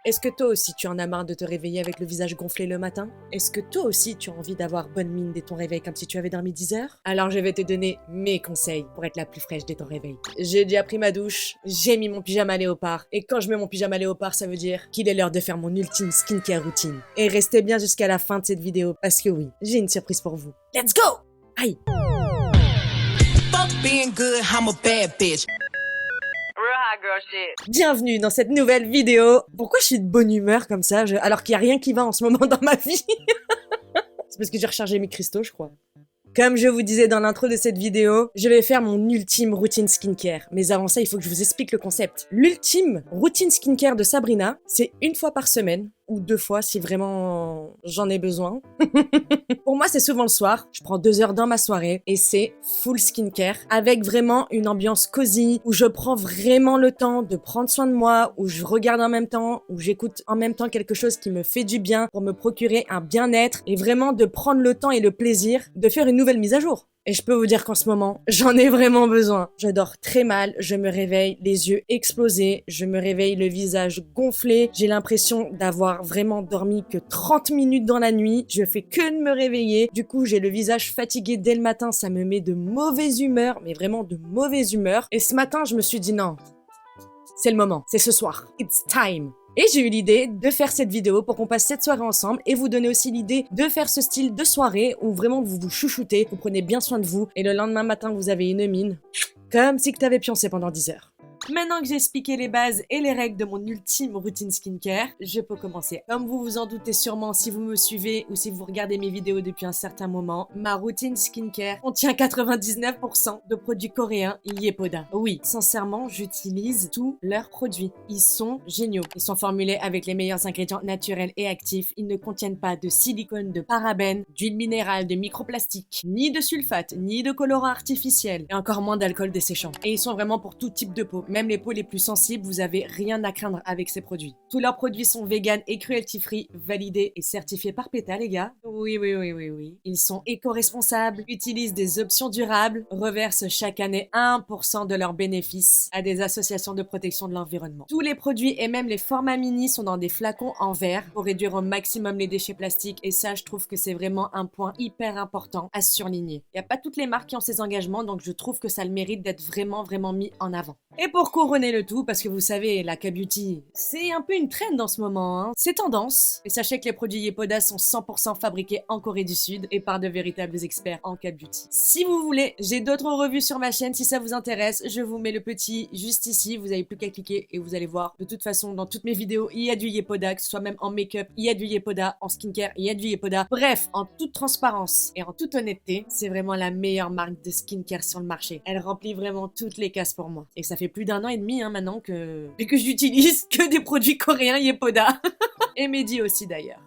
Est-ce que toi aussi tu en as marre de te réveiller avec le visage gonflé le matin? Est-ce que toi aussi tu as envie d'avoir bonne mine dès ton réveil comme si tu avais dormi 10 heures? Alors je vais te donner mes conseils pour être la plus fraîche dès ton réveil. J'ai déjà pris ma douche, j'ai mis mon pyjama léopard, et quand je mets mon pyjama léopard, ça veut dire qu'il est l'heure de faire mon ultime skincare routine. Et restez bien jusqu'à la fin de cette vidéo, parce que oui, j'ai une surprise pour vous. Let's go! Aïe! Fuck being good, I'm a bad bitch. Bienvenue dans cette nouvelle vidéo. Pourquoi je suis de bonne humeur comme ça, alors qu'il n'y a rien qui va en ce moment dans ma vie? C'est parce que j'ai rechargé mes cristaux, je crois. Comme je vous disais dans l'intro de cette vidéo, je vais faire mon ultime routine skincare. Mais avant ça, il faut que je vous explique le concept. L'ultime routine skincare de Sabrina, c'est une fois par semaine, ou 2 fois si vraiment j'en ai besoin. Pour moi, c'est souvent le soir. Je prends 2 heures dans ma soirée et c'est full skincare avec vraiment une ambiance cosy où je prends vraiment le temps de prendre soin de moi, où je regarde en même temps, où j'écoute en même temps quelque chose qui me fait du bien pour me procurer un bien-être et vraiment de prendre le temps et le plaisir de faire une nouvelle mise à jour. Et je peux vous dire qu'en ce moment, j'en ai vraiment besoin. Je dors très mal, je me réveille les yeux explosés, je me réveille le visage gonflé, j'ai l'impression d'avoir vraiment dormi que 30 minutes dans la nuit, je fais que de me réveiller, du coup j'ai le visage fatigué dès le matin, ça me met de mauvaise humeur, mais vraiment de mauvaise humeur. Et ce matin, je me suis dit non, c'est le moment, c'est ce soir, it's time. Et j'ai eu l'idée de faire cette vidéo pour qu'on passe cette soirée ensemble et vous donner aussi l'idée de faire ce style de soirée où vraiment vous vous chouchoutez, vous prenez bien soin de vous et le lendemain matin vous avez une mine comme si que t'avais pioncé pendant 10 heures. Maintenant que j'ai expliqué les bases et les règles de mon ultime routine skincare, je peux commencer. Comme vous vous en doutez sûrement si vous me suivez ou si vous regardez mes vidéos depuis un certain moment, ma routine skincare contient 99% de produits coréens Yepoda. Oui, sincèrement, j'utilise tous leurs produits. Ils sont géniaux. Ils sont formulés avec les meilleurs ingrédients naturels et actifs. Ils ne contiennent pas de silicone, de parabènes, d'huile minérale, de microplastiques, ni de sulfate, ni de colorants artificiels, et encore moins d'alcool desséchant. Et ils sont vraiment pour tout type de peau. Même les peaux les plus sensibles, vous avez rien à craindre avec ces produits. Tous leurs produits sont vegan et cruelty-free, validés et certifiés par PETA, les gars. Oui. Ils sont éco-responsables, utilisent des options durables, reversent chaque année 1% de leurs bénéfices à des associations de protection de l'environnement. Tous les produits et même les formats mini sont dans des flacons en verre pour réduire au maximum les déchets plastiques et ça, je trouve que c'est vraiment un point hyper important à surligner. Il n'y a pas toutes les marques qui ont ces engagements, donc je trouve que ça a le mérite d'être vraiment mis en avant. Et pour couronner le tout, parce que vous savez, la K-Beauty, c'est un peu une trend en ce moment, hein. C'est tendance. Et sachez que les produits Yepoda sont 100% fabriqués en Corée du Sud et par de véritables experts en K-Beauty. Si vous voulez, j'ai d'autres revues sur ma chaîne si ça vous intéresse. Je vous mets le petit juste ici, vous avez plus qu'à cliquer et vous allez voir. De toute façon, dans toutes mes vidéos, il y a du Yepoda, que ce soit même en make-up, il y a du Yepoda, en skincare, il y a du Yepoda. Bref, en toute transparence et en toute honnêteté, c'est vraiment la meilleure marque de skincare sur le marché. Elle remplit vraiment toutes les cases pour moi. Et ça fait plus d'1 an et demi maintenant que j'utilise que des produits coréens Yepoda. Et Mehdi aussi d'ailleurs.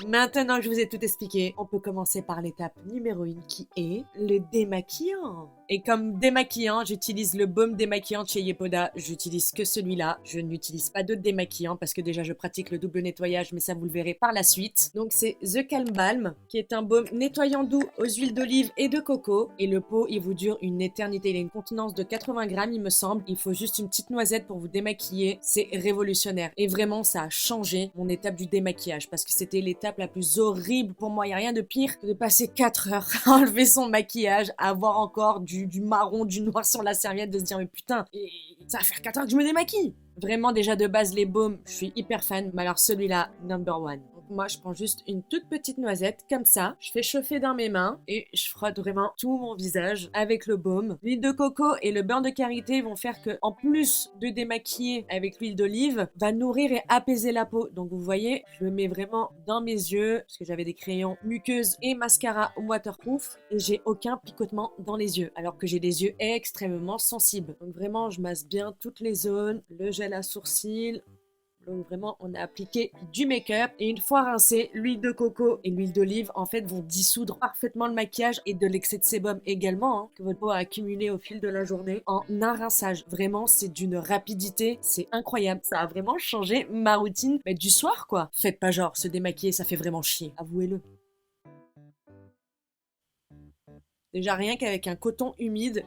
Maintenant que je vous ai tout expliqué, on peut commencer par l'étape numéro 1 qui est le démaquillant. Et comme démaquillant, j'utilise le baume démaquillant de chez Yepoda. J'utilise que celui-là. Je n'utilise pas d'autres démaquillants parce que déjà je pratique le double nettoyage, mais ça vous le verrez par la suite. Donc c'est The Calm Balm qui est un baume nettoyant doux aux huiles d'olive et de coco. Et le pot, il vous dure une éternité. Il a une contenance de 80 grammes, il me semble. Il faut juste une petite noisette pour vous démaquiller. C'est révolutionnaire. Et vraiment, ça a changé mon étape du démaquillage parce que c'était l'étape la plus horrible pour moi. Il n'y a rien de pire que de passer 4 heures à enlever son maquillage, à avoir encore du marron, du noir sur la serviette, de se dire mais putain, ça va faire 4 heures que je me démaquille. Vraiment, déjà de base, les baumes, je suis hyper fan, mais alors celui-là, number one. Donc moi, je prends juste une toute petite noisette, comme ça, je fais chauffer dans mes mains et je frotte vraiment tout mon visage avec le baume. L'huile de coco et le beurre de karité vont faire que, en plus de démaquiller avec l'huile d'olive, va nourrir et apaiser la peau. Donc vous voyez, je le mets vraiment dans mes yeux, parce que j'avais des crayons muqueuses et mascara waterproof, et j'ai aucun picotement dans les yeux, alors que j'ai des yeux extrêmement sensibles. Donc vraiment, je masse bien toutes les zones, le gel à sourcils. Donc vraiment, on a appliqué du make-up et une fois rincé, l'huile de coco et l'huile d'olive en fait vont dissoudre parfaitement le maquillage et de l'excès de sébum également que votre peau a accumulé au fil de la journée en un rinçage. Vraiment, c'est d'une rapidité, c'est incroyable. Ça a vraiment changé ma routine, mais du soir quoi. Faites pas genre, se démaquiller, ça fait vraiment chier, avouez-le. Déjà rien qu'avec un coton humide,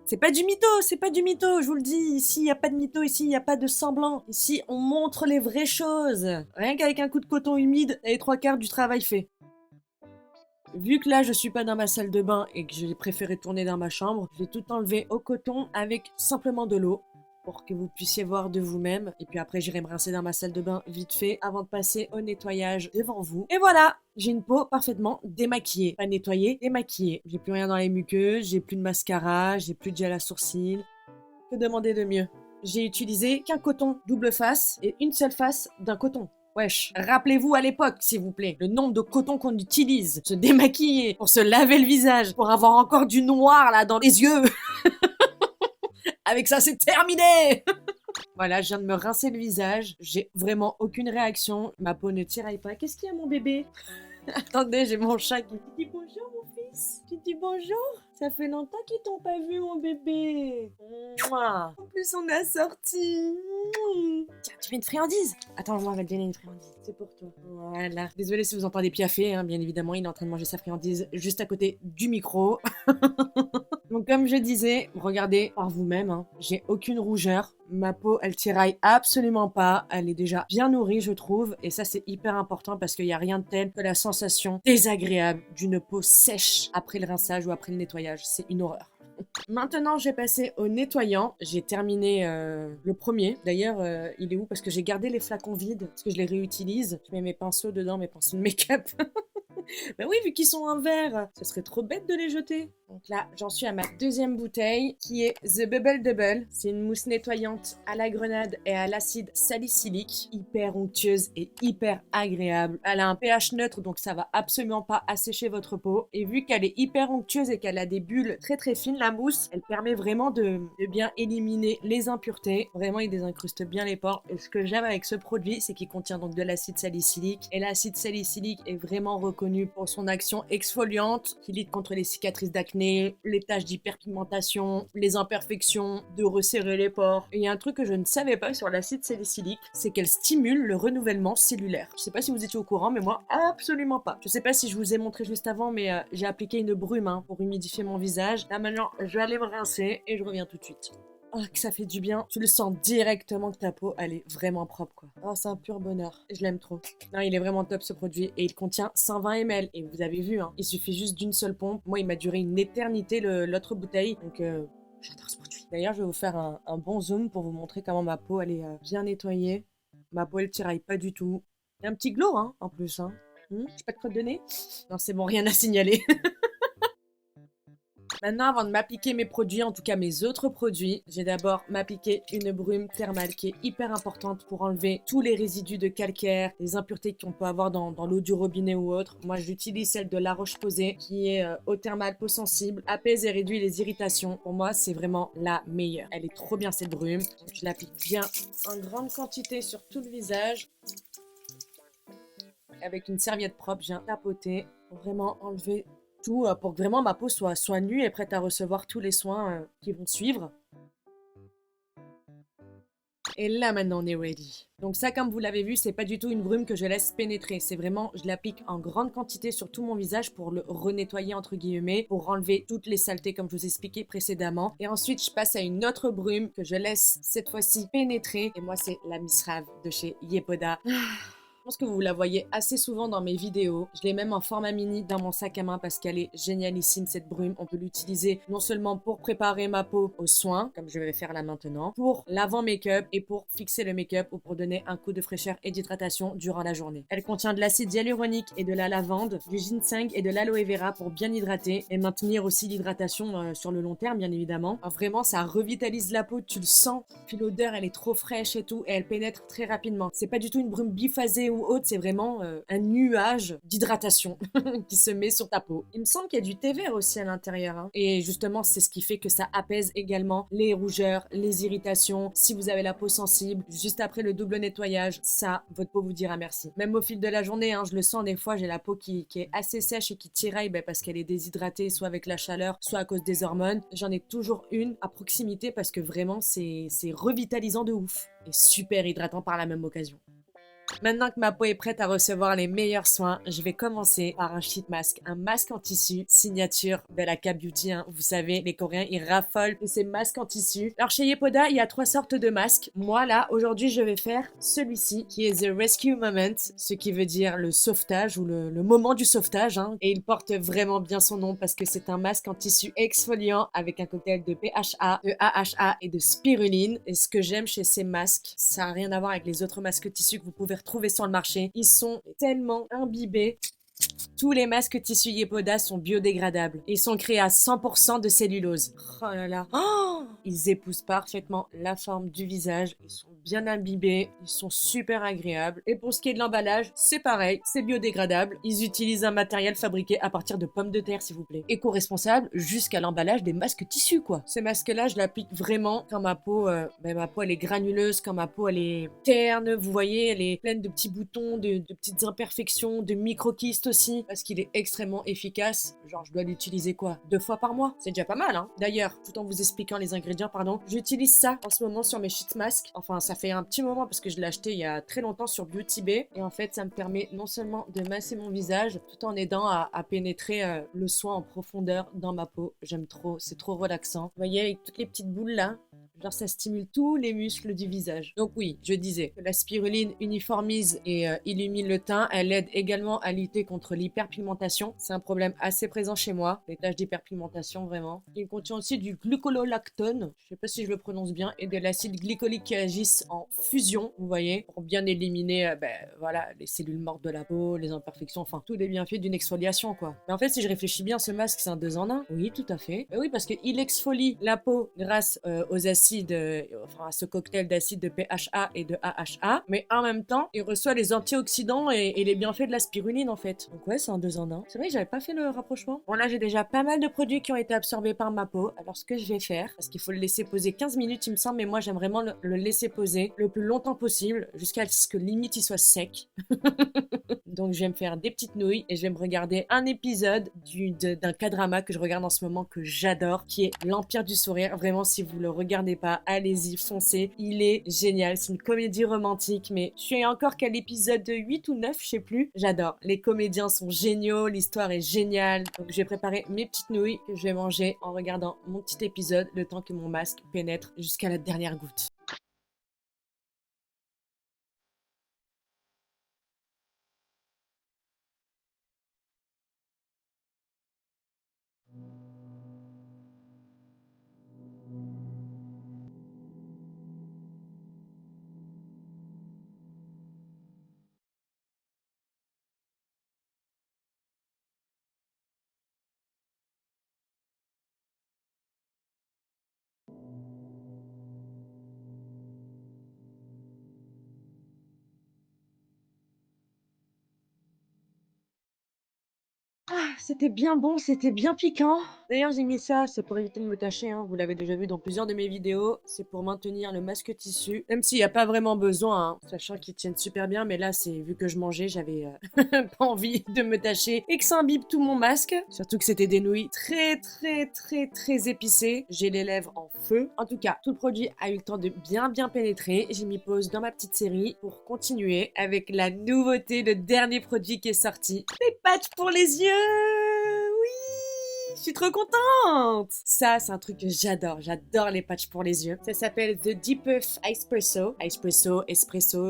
C'est pas du mytho, c'est pas du mytho, je vous le dis. Ici, il n'y a pas de mytho, ici, il n'y a pas de semblant. Ici, on montre les vraies choses. Rien qu'avec un coup de coton humide, et les 3/4 du travail fait. Vu que là, je suis pas dans ma salle de bain et que j'ai préféré tourner dans ma chambre, j'ai tout enlevé au coton avec simplement de l'eau pour que vous puissiez voir de vous-même. Et puis après, j'irai me rincer dans ma salle de bain vite fait avant de passer au nettoyage devant vous. Et voilà, j'ai une peau parfaitement démaquillée. Pas nettoyée, démaquillée. J'ai plus rien dans les muqueuses, j'ai plus de mascara, j'ai plus de gel à sourcils. Que demander de mieux? J'ai utilisé qu'un coton double face et une seule face d'un coton. Wesh, rappelez-vous à l'époque, s'il vous plaît, le nombre de cotons qu'on utilise pour se démaquiller, pour se laver le visage, pour avoir encore du noir là dans les yeux. Avec ça, c'est terminé. Voilà, je viens de me rincer le visage. J'ai vraiment aucune réaction. Ma peau ne tiraille pas. Qu'est-ce qu'il y a, mon bébé? Attendez, j'ai mon chat qui dit bonjour, mon fils. Tu dis bonjour? Ça fait longtemps qu'ils t'ont pas vu, mon bébé. Mouah. En plus, on a sorti. Tiens, tu veux une friandise? Attends, moi, on va te donner une friandise. C'est pour toi. Voilà. Désolée si vous entendez piaffer, hein, bien évidemment, il est en train de manger sa friandise juste à côté du micro. Donc, comme je disais, regardez par vous-même, hein, j'ai aucune rougeur. Ma peau, elle tiraille absolument pas. Elle est déjà bien nourrie, je trouve. Et ça, c'est hyper important parce qu'il n'y a rien de tel que la sensation désagréable d'une peau sèche après le rinçage ou après le nettoyage. C'est une horreur. Maintenant, j'ai passé au nettoyant. J'ai terminé le premier. D'ailleurs, il est où? Parce que j'ai gardé les flacons vides, parce que je les réutilise. Je mets mes pinceaux dedans, mes pinceaux de make-up. Ben oui, vu qu'ils sont en verre, ce serait trop bête de les jeter. Donc là, j'en suis à ma deuxième bouteille, qui est The Bubble Double. C'est une mousse nettoyante à la grenade et à l'acide salicylique, hyper onctueuse et hyper agréable. Elle a un pH neutre, donc ça va absolument pas assécher votre peau. Et vu qu'elle est hyper onctueuse et qu'elle a des bulles très très fines, la mousse, elle permet vraiment de bien éliminer les impuretés. Vraiment, il désincruste bien les pores. Et ce que j'aime avec ce produit, c'est qu'il contient donc de l'acide salicylique. Et l'acide salicylique est vraiment reconnu pour son action exfoliante, qui lutte contre les cicatrices d'acné, les taches d'hyperpigmentation, les imperfections, de resserrer les pores. Et il y a un truc que je ne savais pas sur l'acide salicylique, c'est qu'elle stimule le renouvellement cellulaire. Je sais pas si vous étiez au courant, mais moi, absolument pas. Je sais pas si je vous ai montré juste avant, mais j'ai appliqué une brume pour humidifier mon visage. Là maintenant, je vais aller me rincer et je reviens tout de suite. Oh, que ça fait du bien. Tu le sens directement que ta peau, elle est vraiment propre, quoi. Oh, c'est un pur bonheur. Je l'aime trop. Non, il est vraiment top, ce produit. Et il contient 120 ml. Et vous avez vu, hein, il suffit juste d'une seule pompe. Moi, il m'a duré une éternité, l'autre bouteille. Donc, j'adore ce produit. D'ailleurs, je vais vous faire un bon zoom pour vous montrer comment ma peau, elle est bien nettoyée. Ma peau, elle tiraille pas du tout. Il y a un petit glow, hein, en plus, hein. J'ai pas de crotte de nez? Non, c'est bon, rien à signaler. Maintenant, avant de m'appliquer mes produits, en tout cas mes autres produits, j'ai d'abord m'appliquer une brume thermale qui est hyper importante pour enlever tous les résidus de calcaire, les impuretés qu'on peut avoir dans l'eau du robinet ou autre. Moi, j'utilise celle de La Roche-Posay qui est eau thermale, peau sensible, apaise et réduit les irritations. Pour moi, c'est vraiment la meilleure. Elle est trop bien cette brume. Donc, je l'applique bien en grande quantité sur tout le visage. Avec une serviette propre, je viens tapoter pour vraiment enlever tout pour que vraiment ma peau soit nue et prête à recevoir tous les soins qui vont suivre. Et là maintenant on est ready. Donc ça, comme vous l'avez vu, c'est pas du tout une brume que je laisse pénétrer. C'est vraiment, je l'applique en grande quantité sur tout mon visage pour le renettoyer entre guillemets, pour enlever toutes les saletés comme je vous ai expliqué précédemment. Et ensuite je passe à une autre brume que je laisse cette fois-ci pénétrer. Et moi c'est la Miss Rave de chez Yepoda. Je pense que vous la voyez assez souvent dans mes vidéos. Je l'ai même en format mini dans mon sac à main parce qu'elle est génialissime cette brume. On peut l'utiliser non seulement pour préparer ma peau aux soins, comme je vais faire là maintenant, pour l'avant make-up et pour fixer le make-up ou pour donner un coup de fraîcheur et d'hydratation durant la journée. Elle contient de l'acide hyaluronique et de la lavande, du ginseng et de l'aloe vera pour bien hydrater et maintenir aussi l'hydratation sur le long terme bien évidemment. Alors, vraiment ça revitalise la peau, tu le sens. Puis l'odeur elle est trop fraîche et tout et elle pénètre très rapidement. C'est pas du tout une brume biphasée ou autre, c'est vraiment un nuage d'hydratation qui se met sur ta peau. Il me semble qu'il y a du thé vert aussi à l'intérieur. Hein. Et justement, c'est ce qui fait que ça apaise également les rougeurs, les irritations. Si vous avez la peau sensible, juste après le double nettoyage, ça, votre peau vous dira merci. Même au fil de la journée, hein, je le sens des fois, j'ai la peau qui est assez sèche et qui tiraille parce qu'elle est déshydratée, soit avec la chaleur, soit à cause des hormones. J'en ai toujours une à proximité parce que vraiment, c'est revitalisant de ouf et super hydratant par la même occasion. Maintenant que ma peau est prête à recevoir les meilleurs soins, je vais commencer par un sheet mask, un masque en tissu, signature Bella K Beauty. Hein. Vous savez, les Coréens, ils raffolent de ces masques en tissu. Alors chez Yepoda, il y a 3 sortes de masques. Moi là, aujourd'hui, je vais faire celui-ci qui est The Rescue Moment, ce qui veut dire le sauvetage ou le moment du sauvetage. Hein. Et il porte vraiment bien son nom parce que c'est un masque en tissu exfoliant avec un cocktail de PHA, de AHA et de spiruline. Et ce que j'aime chez ces masques, ça n'a rien à voir avec les autres masques tissus que vous pouvez retrouver sur le marché. Ils sont tellement imbibés. Tous les masques tissu Yepoda sont biodégradables. Ils sont créés à 100% de cellulose. Oh là là. Oh, ils épousent parfaitement la forme du visage. Ils sont bien imbibés. Ils sont super agréables. Et pour ce qui est de l'emballage, c'est pareil. C'est biodégradable. Ils utilisent un matériel fabriqué à partir de pommes de terre, s'il vous plaît. Éco-responsable jusqu'à l'emballage des masques tissus, quoi. Ces masques-là, je l'applique vraiment quand ma peau, ma peau, elle est granuleuse, quand ma peau, elle est terne. Vous voyez, elle est pleine de petits boutons, de petites imperfections, de micro-kystes aussi, parce qu'il est extrêmement efficace. Genre, je dois l'utiliser quoi? 2 fois par mois? C'est déjà pas mal, hein. D'ailleurs, tout en vous expliquant les ingrédients, pardon, j'utilise ça en ce moment sur mes sheet masks. Enfin, ça fait un petit moment parce que je l'ai acheté il y a très longtemps sur Beauty Bay. Et en fait, ça me permet non seulement de masser mon visage, tout en aidant à pénétrer le soin en profondeur dans ma peau. J'aime trop, c'est trop relaxant. Vous voyez, avec toutes les petites boules là, genre ça stimule tous les muscles du visage. Donc oui, je disais que la spiruline uniformise et illumine le teint. Elle aide également à lutter contre l'hyperpigmentation. C'est un problème assez présent chez moi, les taches d'hyperpigmentation vraiment. Il contient aussi du glucololactone, je sais pas si je le prononce bien, et de l'acide glycolique qui agissent en fusion, vous voyez, pour bien éliminer voilà, les cellules mortes de la peau, les imperfections, enfin tous les bienfaits d'une exfoliation quoi. Mais en fait, si je réfléchis bien, ce masque c'est un 2 en 1. Oui, tout à fait. Mais oui, parce qu'il exfolie la peau grâce aux acides, enfin à ce cocktail d'acides de PHA et de AHA, mais en même temps, il reçoit les antioxydants et les bienfaits de la spiruline en fait. Donc ouais, c'est un 2 en 1. C'est vrai que j'avais pas fait le rapprochement. Bon là, j'ai déjà pas mal de produits qui ont été absorbés par ma peau. Alors ce que je vais faire, parce qu'il faut le laisser poser 15 minutes il me semble, mais moi j'aime vraiment le laisser poser le plus longtemps possible, jusqu'à ce que limite il soit sec. Donc je vais me faire des petites nouilles et je vais me regarder un épisode d'un K-drama que je regarde en ce moment que j'adore, qui est L'Empire du Sourire. Vraiment, si vous le regardez pas, allez-y, foncez. Il est génial. C'est une comédie romantique, mais je suis encore qu'à l'épisode 8 ou 9, je sais plus. J'adore. Les comédiens sont géniaux, l'histoire est géniale. Donc je vais préparer mes petites nouilles que je vais manger en regardant mon petit épisode, le temps que mon masque pénètre jusqu'à la dernière goutte. Ah, c'était bien bon, c'était bien piquant. D'ailleurs, j'ai mis ça, c'est pour éviter de me tacher, hein. Vous l'avez déjà vu dans plusieurs de mes vidéos. C'est pour maintenir le masque tissu. Même s'il n'y a pas vraiment besoin, hein, sachant qu'ils tiennent super bien. Mais là, c'est vu que je mangeais, j'avais pas envie de me tacher et que ça imbibe tout mon masque. Surtout que c'était des nouilles très épicées. J'ai les lèvres en feu. En tout cas, tout le produit a eu le temps de bien pénétrer. J'ai mis pause dans ma petite série pour continuer avec la nouveauté, le dernier produit qui est sorti. Les patchs pour les yeux! Oui, je suis trop contente. Ça, c'est un truc que j'adore. J'adore les patchs pour les yeux. Ça s'appelle The Deep Puff Espresso. Espresso,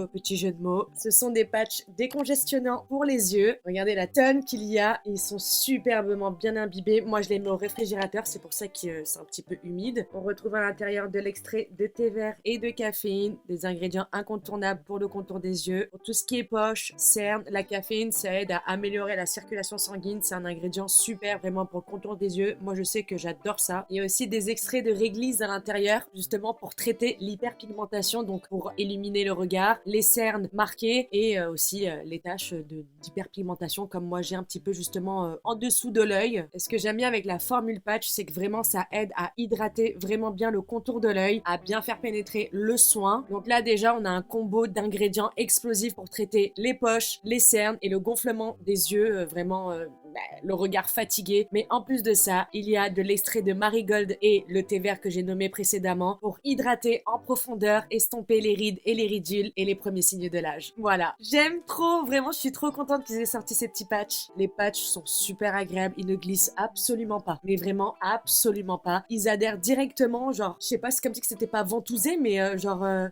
petit jeu de mots. Ce sont des patchs décongestionnants pour les yeux. Regardez la tonne qu'il y a. Ils sont superbement bien imbibés. Moi, je les mets au réfrigérateur. C'est pour ça que c'est un petit peu humide. On retrouve à l'intérieur de l'extrait de thé vert et de caféine. Des ingrédients incontournables pour le contour des yeux. Pour tout ce qui est poche, cerne, la caféine, ça aide à améliorer la circulation sanguine. C'est un ingrédient super vraiment pour le contour des yeux. Moi, je sais que j'adore ça. Il y a aussi des extraits de réglisse à l'intérieur, justement pour traiter l'hyperpigmentation, donc pour éliminer le regard, les cernes marquées et aussi les taches d'hyperpigmentation comme moi j'ai un petit peu justement en dessous de l'œil. Et ce que j'aime bien avec la formule patch, c'est que vraiment ça aide à hydrater vraiment bien le contour de l'œil, à bien faire pénétrer le soin. Donc là déjà, on a un combo d'ingrédients explosifs pour traiter les poches, les cernes et le gonflement des yeux, vraiment le regard fatigué. Mais en plus de ça, il y a de l'extrait de Marigold et le thé vert que j'ai nommé précédemment pour hydrater en profondeur, estomper les rides et les ridules et les premiers signes de l'âge. Voilà. J'aime trop, vraiment, je suis trop contente qu'ils aient sorti ces petits patchs. Les patchs sont super agréables, ils ne glissent absolument pas. Mais vraiment, absolument pas. Ils adhèrent directement, genre, je sais pas, c'est comme si c'était pas ventousé, mais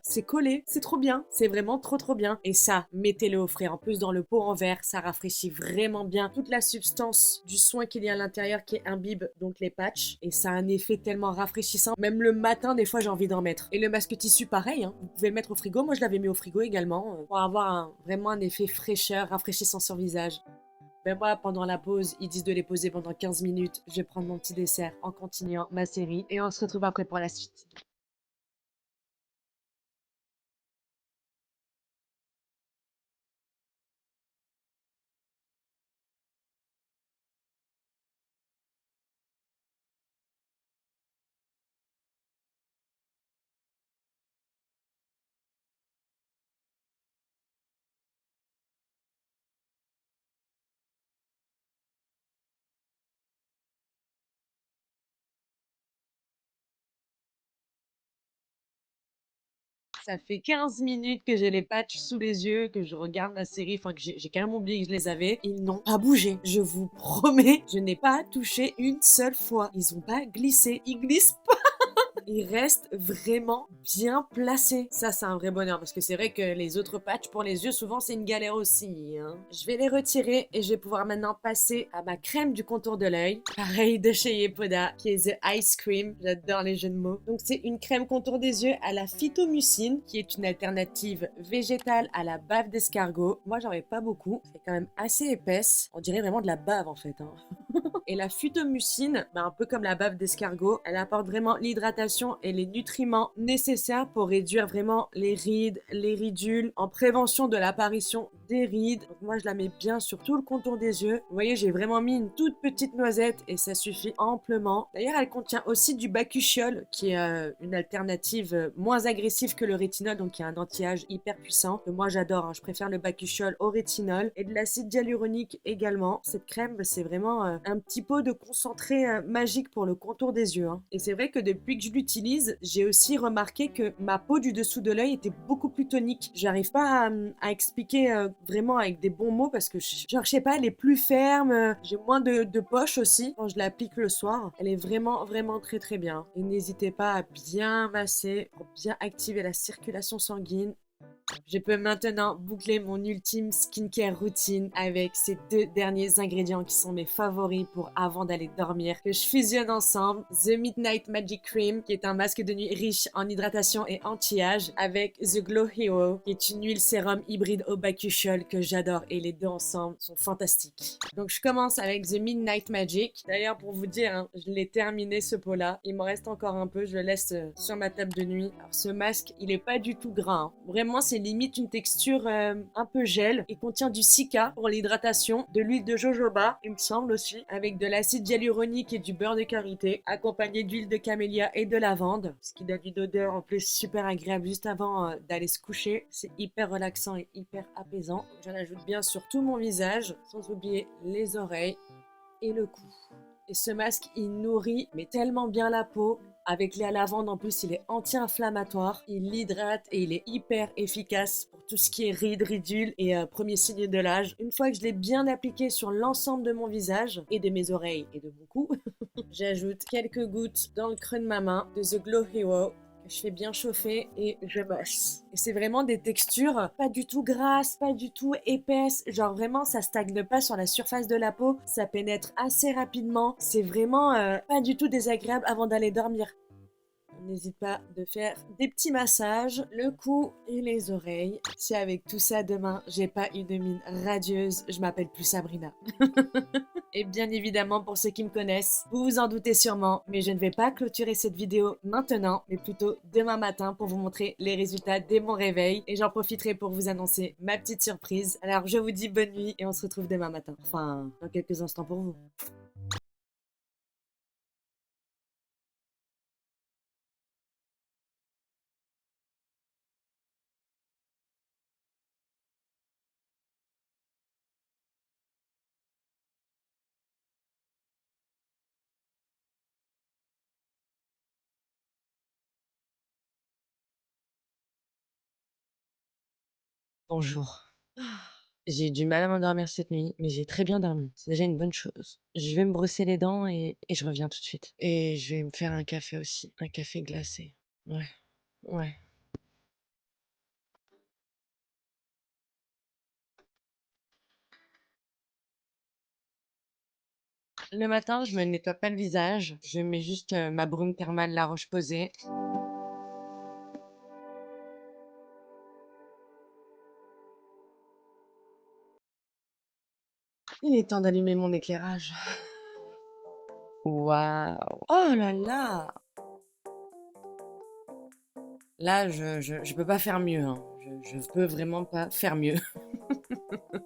c'est collé. C'est trop bien. C'est vraiment trop trop bien. Et ça, mettez-le au frais. En plus, dans le pot en verre, ça rafraîchit vraiment bien toute la substance du soin qu'il y a à l'intérieur qui imbibe donc les patchs. Et ça a un effet tellement rafraîchissant. Même le matin, des fois, j'ai envie d'en mettre. Et le masque tissu, pareil, hein. Vous pouvez le mettre au frigo. Moi, je l'avais mis au frigo également pour avoir vraiment un effet fraîcheur, rafraîchissant sur le visage. Ben moi, pendant la pause, ils disent de les poser pendant 15 minutes. Je vais prendre mon petit dessert en continuant ma série. Et on se retrouve après pour la suite. Ça fait 15 minutes que j'ai les patchs sous les yeux, que je regarde la série, enfin que j'ai carrément oublié que je les avais. Ils n'ont pas bougé. Je vous promets, je n'ai pas touché une seule fois. Ils ont pas glissé. Ils glissent pas. Il reste vraiment bien placé. Ça, c'est un vrai bonheur parce que c'est vrai que les autres patchs pour les yeux, souvent, c'est une galère aussi, hein. Je vais les retirer et je vais pouvoir maintenant passer à ma crème du contour de l'œil. Pareil de chez Yepoda, qui est The Ice Cream. J'adore les jeux de mots. Donc, c'est une crème contour des yeux à la phytomucine, qui est une alternative végétale à la bave d'escargot. Moi, j'en ai pas beaucoup. C'est quand même assez épaisse. On dirait vraiment de la bave, en fait, hein. Et la phytomucine, un peu comme la bave d'escargot, elle apporte vraiment l'hydratation et les nutriments nécessaires pour réduire vraiment les rides, les ridules, en prévention de l'apparition des rides. Donc moi, je la mets bien sur tout le contour des yeux. Vous voyez, j'ai vraiment mis une toute petite noisette et ça suffit amplement. D'ailleurs, elle contient aussi du bakuchiol, qui est une alternative moins agressive que le rétinol, donc qui est un anti-âge hyper puissant. Que moi, j'adore, hein. Je préfère le bakuchiol au rétinol. Et de l'acide hyaluronique également. Cette crème, c'est vraiment un petit pot de concentré magique pour le contour des yeux, hein. Et c'est vrai que depuis que je l'utilise, j'ai aussi remarqué que ma peau du dessous de l'œil était beaucoup plus tonique. J'arrive pas à expliquer vraiment avec des bons mots parce que, genre, je sais pas, elle est plus ferme, j'ai moins de poches aussi quand je l'applique le soir. Elle est vraiment, vraiment très très bien. Et n'hésitez pas à bien masser pour bien activer la circulation sanguine. Je peux maintenant boucler mon ultime skincare routine avec ces deux derniers ingrédients qui sont mes favoris pour avant d'aller dormir, que je fusionne ensemble. The Midnight Magic Cream, qui est un masque de nuit riche en hydratation et anti-âge, avec The Glow Hero, qui est une huile sérum hybride au bakuchiol que j'adore et les deux ensemble sont fantastiques. Donc je commence avec The Midnight Magic. D'ailleurs, pour vous dire, hein, je l'ai terminé ce pot-là. Il me reste encore un peu, je le laisse sur ma table de nuit. Alors ce masque, il est pas du tout gras, hein. Vraiment, c'est limite une texture un peu gel. Il contient du cica pour l'hydratation, de l'huile de jojoba, il me semble aussi, avec de l'acide hyaluronique et du beurre de karité, accompagné d'huile de camélia et de lavande, ce qui donne une odeur en plus super agréable juste avant d'aller se coucher. C'est hyper relaxant et hyper apaisant. J'en ajoute bien sur tout mon visage, sans oublier les oreilles et le cou. Et ce masque, il nourrit mais tellement bien la peau. Avec la lavande en plus, il est anti-inflammatoire, il l'hydrate et il est hyper efficace pour tout ce qui est rides, ridules et premiers signes de l'âge. Une fois que je l'ai bien appliqué sur l'ensemble de mon visage et de mes oreilles et de mon cou, j'ajoute quelques gouttes dans le creux de ma main de The Glow Hero. Je fais bien chauffer et je masse. Et c'est vraiment des textures pas du tout grasses, pas du tout épaisses. Genre vraiment, ça stagne pas sur la surface de la peau. Ça pénètre assez rapidement. C'est vraiment pas du tout désagréable avant d'aller dormir. N'hésite pas de faire des petits massages, le cou et les oreilles. Si avec tout ça demain, j'ai pas une mine radieuse, je m'appelle plus Sabrina. Et bien évidemment, pour ceux qui me connaissent, vous vous en doutez sûrement, mais je ne vais pas clôturer cette vidéo maintenant, mais plutôt demain matin pour vous montrer les résultats dès mon réveil. Et j'en profiterai pour vous annoncer ma petite surprise. Alors je vous dis bonne nuit et on se retrouve demain matin. Enfin, dans quelques instants pour vous. Bonjour. J'ai eu du mal à m'endormir cette nuit, mais j'ai très bien dormi. C'est déjà une bonne chose. Je vais me brosser les dents et je reviens tout de suite. Et je vais me faire un café aussi. Un café glacé. Ouais, ouais. Le matin, je me nettoie pas le visage. Je mets juste ma brume thermale La Roche-Posay. Il est temps d'allumer mon éclairage. Waouh! Oh là là! Là, je peux pas faire mieux, hein. Je peux vraiment pas faire mieux.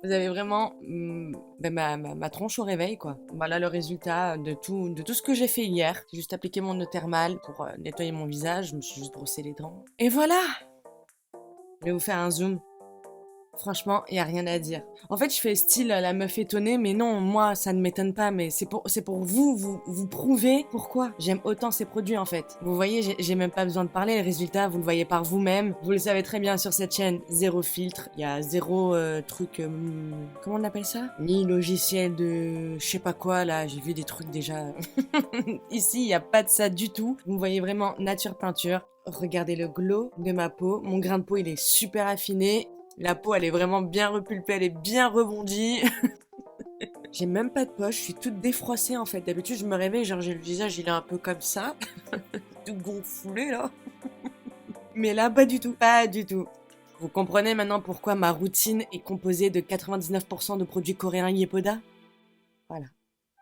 Vous avez vraiment ma tronche au réveil, quoi. Voilà le résultat de tout ce que j'ai fait hier. J'ai juste appliqué mon eau thermale pour nettoyer mon visage. Je me suis juste brossé les dents. Et voilà! Je vais vous faire un zoom. Franchement, il y a rien à dire. En fait, je fais style la meuf étonnée, mais non, moi, ça ne m'étonne pas, mais c'est pour vous prouver pourquoi j'aime autant ces produits, en fait. Vous voyez, j'ai même pas besoin de parler, les résultats, vous le voyez par vous-même. Vous le savez très bien sur cette chaîne, zéro filtre, il y a zéro truc, comment on appelle ça? Ni logiciel de je sais pas quoi, là, j'ai vu des trucs déjà. Ici, il y a pas de ça du tout. Vous me voyez vraiment nature peinture. Regardez le glow de ma peau. Mon grain de peau, il est super affiné. La peau, elle est vraiment bien repulpée, elle est bien rebondie. J'ai même pas de poche, je suis toute défroissée en fait. D'habitude, je me réveille, genre j'ai le visage, il est un peu comme ça. Tout gonflé là. Mais là, pas du tout, pas du tout. Vous comprenez maintenant pourquoi ma routine est composée de 99% de produits coréens Yepoda? Voilà.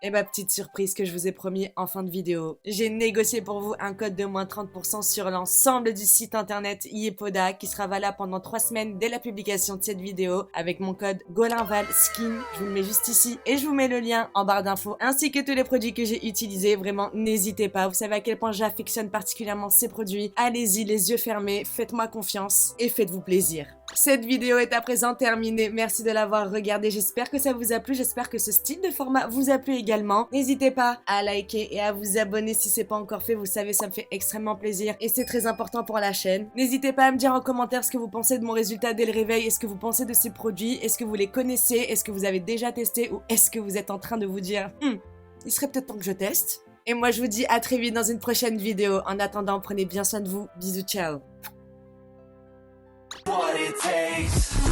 Et ma petite surprise que je vous ai promis en fin de vidéo. J'ai négocié pour vous un code de moins 30% sur l'ensemble du site internet Yepoda qui sera valable pendant 3 semaines dès la publication de cette vidéo avec mon code GOLINVALSKIN. Je vous le mets juste ici et je vous mets le lien en barre d'infos ainsi que tous les produits que j'ai utilisés. Vraiment, n'hésitez pas. Vous savez à quel point j'affectionne particulièrement ces produits. Allez-y, les yeux fermés, faites-moi confiance et faites-vous plaisir. Cette vidéo est à présent terminée. Merci de l'avoir regardée. J'espère que ça vous a plu. J'espère que ce style de format vous a plu également. N'hésitez pas à liker et à vous abonner si c'est pas encore fait. Vous savez, ça me fait extrêmement plaisir et c'est très important pour la chaîne. N'hésitez pas à me dire en commentaire ce que vous pensez de mon résultat dès le réveil. Est-ce que vous pensez de ces produits? Est-ce que vous les connaissez? Est-ce que vous avez déjà testé? Ou est-ce que vous êtes en train de vous dire il serait peut-être temps que je teste? Et moi, je vous dis à très vite dans une prochaine vidéo. En attendant, prenez bien soin de vous. Bisous, ciao. What it takes.